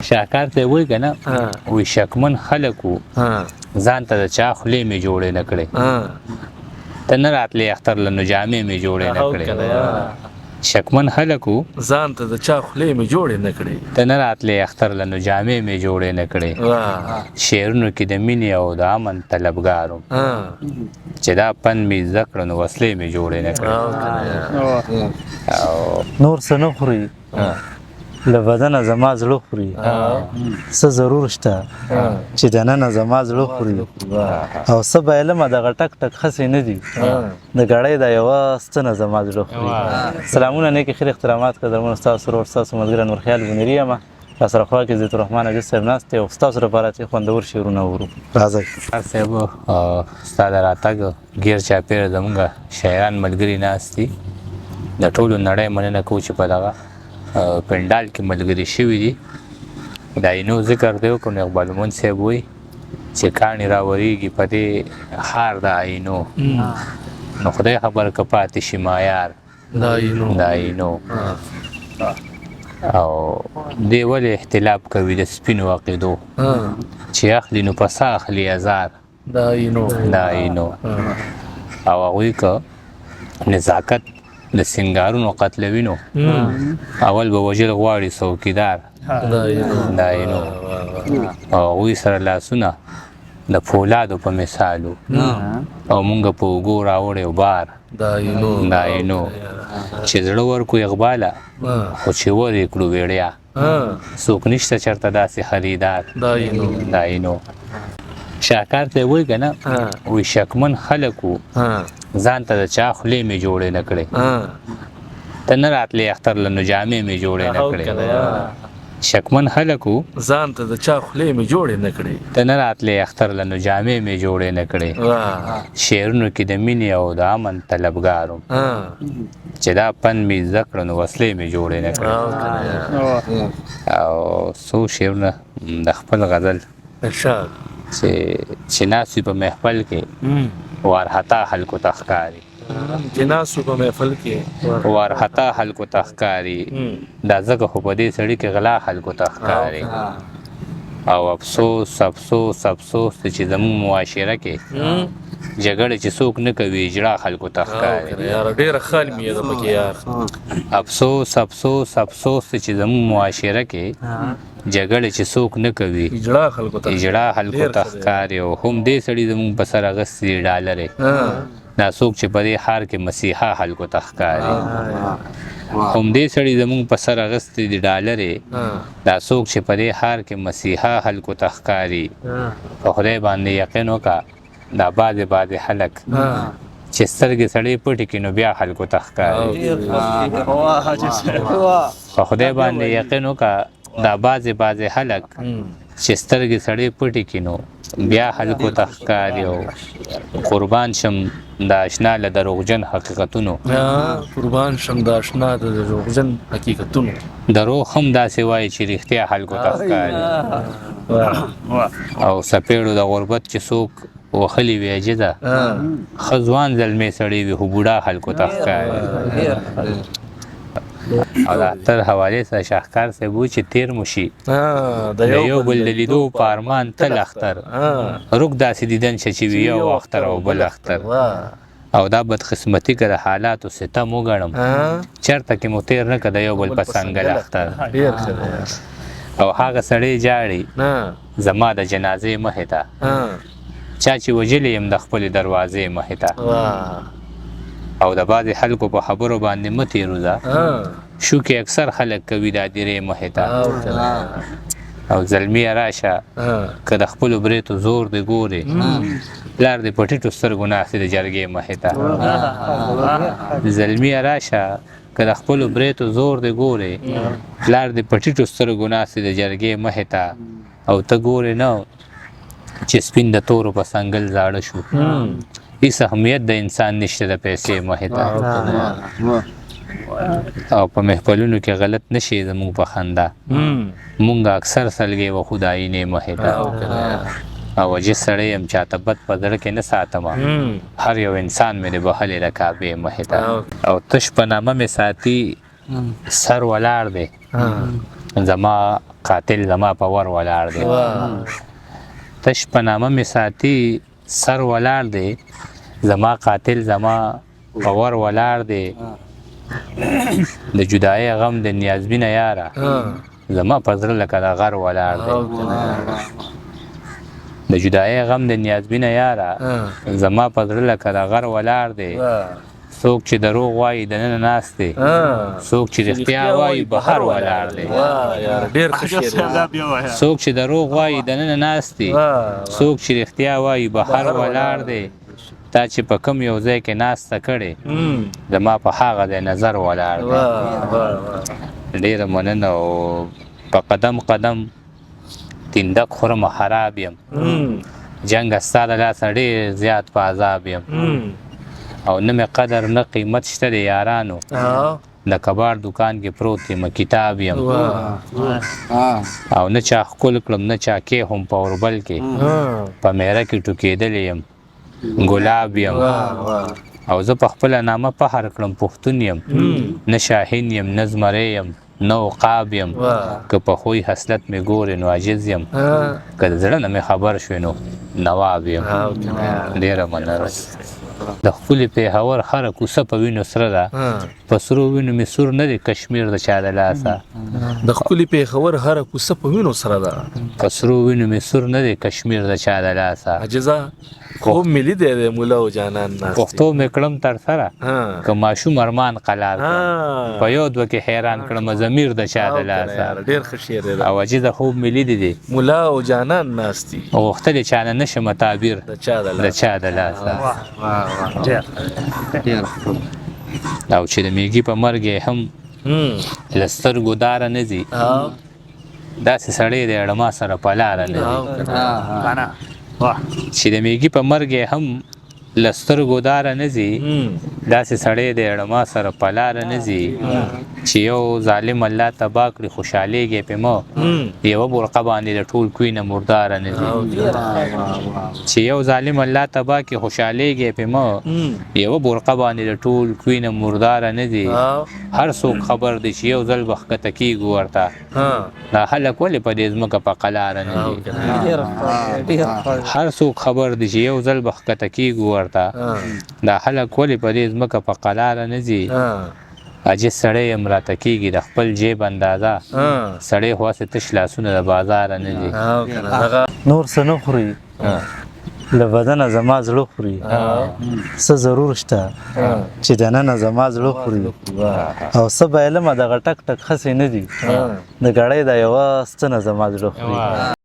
شاکار ته وایي که نه وایي شکمن خلک وو ځان ته د چا خولې مې جوړې نه کړې ته نه راتلې اختر له نو جامې مې جوړې نه کړې شکمن خلک وو ځان ته د چا خولې مې جوړې نه کړې ته نه راتلې اختر له نو جامې مې جوړې نه کړې شعرونو کې د مینې او د امن طلبګار وم چې دا پن مې زده کړه نو وسلې مې جوړې نه کړې نور څه نه خوري له بدنه زما زړه خوري څه ضرور شته چې دننه زما زړه خوري او څه بایلمه دغه ټک ټک خسې نه دي د ګړۍ دا یوه ستنه زما زړه خوري سلامونه نیکې خیر احترامات قدرمنو ستاسو ورور ستاسو ملګری نورخیال بنیري یم راسره خوا کې زیت الرحمن عزیز صاحب ناست دی او ستاسو لپاره چې خوندور شعرونه اورو راځئ صاحب ستا د راتګ ګیر چاپېره زمونږ شاعران ملګري ناست دي د ټولو نړۍ مننه کوو چې په دغه پنډال کې ملګري شوي دي د آینو ذکر دی وکړو نو اقبال مومند صاحب وایي چې کاڼي راورېږي په دې خار د آینو نو خدای خبر که پاتې شي مایار د آینو او دی ولې اختلاف کوي د سپینو عقیدو چې اخلي نو پسه اخلي ازار د آینو او هغوی که نزاکت د سنګارونو قتلوینو اول به وژل غواړي څوکیدار د آینو او هغوی سره لاسونه د فولادو په مثالو او مونږ په اوږو راوړی بار د آینو چې زړه ورکو اقباله خو چې ورې کړو ویړیا څوک نشته چېرته داسې خریدار د آینو شاکار ته وایي که نه وایي شکمن خلک وو ځان ته د چا خولې مې جوړې نه کړې ته نه راتلې اختر له نو جامې مې جوړې نه کړې شکمن خلک وو ځان ته د چا خولې مې جوړې نه کړې ته نه راتلې اختر له نو جامې مې جوړې نه کړې شعرونو کې د مینې او د امن طلبګار وم چې دا پن مې زده کړه نو وسلې مې جوړې نه کړې او څو شعرونه د خپل غزل چې ناست وي په محفل کې وارحتا خلکو ته ښکاري چې ناست وي په محفل کې وارحتا خلکو ته ښکاري دا ځکه خو په دې سړي کې غلا خلکو ته ښکاري او افسوس افسوس افسوس چې زموږ معاشره کې جګړه چې څوک نه کوي اجړا خلکو ته ښکاري ډېره خال مې ده پکې یار افسوس افسوس افسوس چې زموږ معاشره کې جګړه چې څوک نه کوي اجړا خلکو ته ښکاري او هم دې سړي زموږ په سر اغستې ډالرې دا څوک چې په دې ښار کې مسیحا خلکو ته ښکاري هم دې سړي زموږ په سر اغستې د ډالرې دا څوک چې په دې ښار کې مسیحا خلکو ته ښکاري په خدای باندې یقین وکړه دا بعضې خلک چې سترګې سړی پټې کړي نو بیا خلکو ته ښکاري په خدای باندې یقین وکړه دا بعضې خلک چې سترګې سړی پټې کړي نو بیا خلکو ته ښکاري او قربان شم د اشنا له دروغجن حقیقتونو قربان شم د اشنا د دروغجن حقیقتونو دروغ هم داسې وایي چې رښتیا خلکو ته ښکاري او څپېړو د غربت چې څوک وخلي وي عجزه ښه ځوان زلمی سړی وي خو بوډا خلکو ته ښکاري او د اختر حوالې سره شاهکار صاحب وایي چې تېر مو شي د یو بل د لیدو په ارمان تل اختر رک داسې دیدن شه چې وي یو اختر او بل اختر او دا بدقسمتي که د حالاتو ستم وګڼم چېرته کې مو تېر نه که د یو بل په څنګل اختر او هغه سړی جاړي زما د جنازې مخې ته چا چې وژلی یم د خپلې دروازې مخې ته او د بعضې خلکو په خبرو باندې مه تېروځه شوکې اکثر خلک کوي دا دیرې مخې ته او زلمیه راشه که د خپلو بریتو زور دې ګورې پلار دې په ټیټو سترګو ناست د جرګې مخې ته زلمیه راشه که د خپلو بریتو زور دې ګورې پلار دې په ټیټو سترګو ناست د جرګې مخې ته او ته ګورې نه چې سپین د تورو په څنګل زاړه شو هیڅ اهمیت د انسان نشته د پیسې مخې ته او په محفلونو کې غلط نشي زموږ په خندا مونږ اکثر سلګې و خدایینې مخې ته او عجز سړی یم چاته بد په زړه کې نه ساتمه هر یو انسان مې د بخلې د کعبې مخې ته او تش په نامه مې ساتي سر ولاړ دی زما قاتل زما په ور ولاړ دی تش په نامه مې ساتي سر ولاړ دی زما قاتل زما په ور ولاړ دی د جدای غم د نیازبینه یاره زما په زړه لکه د غر ولاړ دی د جدای غم د نیازبینه یاره زما په زړه لکه د غر ولاړ دی څوک چې دروغ وایي دننه ناست دی څوک چې رښتیا وایي بهر ولاړ دی څوک چې دروغ وایي دننه ناست دی څوک چې رښتیا وایي بهر ولاړ دی تا چې په کوم یو ځای کې ناسته کړې زما په هغه ځای نظر ولاړ دی ډېره مننه او په قدم قدم تندک خورم خراب یم جنګ ستا د لاسه ډېر زیات په عذاب یم او نه مې قدر نه قیمت شته د یارانو د کباړ دکان کې پروت یم کتاب یم او نه چا ښکل کړم نه چا کې هم په اوربل کې په میره کې ټوکېدلی یم ګلاب یم او زه په خپله نامه فخر کړم پښتون یم نه شاهین یم نه زمری یم نه عقاب یم که په خوی حسلت مې ګورې نو عاجز یم که د زړه نه مې خبر شوې نو نواب یم ډېره مننه د خپلې پېښور هره کوڅه په وینو سره ده په سرو وینو مې سور نه دی کشمیر د چا د لاسه د ښکلي پېښور هره کوڅه په وینو سره ده په سرو وینو مې سور نه دی کشمیر د چا د لاسه عجزه خوب ملي دی د مولا او جانان ناست پښتو مې کړم تر سره که ماشوم ارمان قلار په یو دوه کې حیران کړم ضمیر د چا د لاسه ډېر ښه شعر دی او عجیزه خوب مې لیدی دی مولا او جانان ناست دي غوښتلې چانه نشم تعبیر د چا د د چا د لاسه او چې د میږي په مرګ یې هم له سترګو داره نه ځي داسې سړی دی اړما سره په لاره نه ځي چې د میږي په مرګ یې هم له سترګو داره نه ځي داسې سړی دی اړما سره په لاره نه ځي چې یو ظالم الله تباه کړي خوشحالېږي پې مه یوه برقه باندې د ټول کوی نه مرداره نه ځي چې یو ظالم الله تباه کړي خوشحالېږي پې مه یوه برقه باندې د ټول کوی نه مرداره نه ځي هر څوک خبر دی چې یو ځل به ښکته کېږو ورته دا هلک ولې په دې ځمکه په قلاره نه ځي هر څوک خبر دی چې یو ځل به ښکته کېږو ورته دا هلک ولې په دې ځمکه په قلاره نه ځي عجیز سړی یم راته کېږي د خپل جیب اندازه سړی خو هسې تش لاسونه د بازاره نه دي نور څه نه خوري له بدنه زما زړه خوري څه ضرور شته چې دننه زما زړه خوري او څه بایلمه دغه ټک ټک هسې نه دي د ګړۍ دا یوه ستنه زما زړه خوري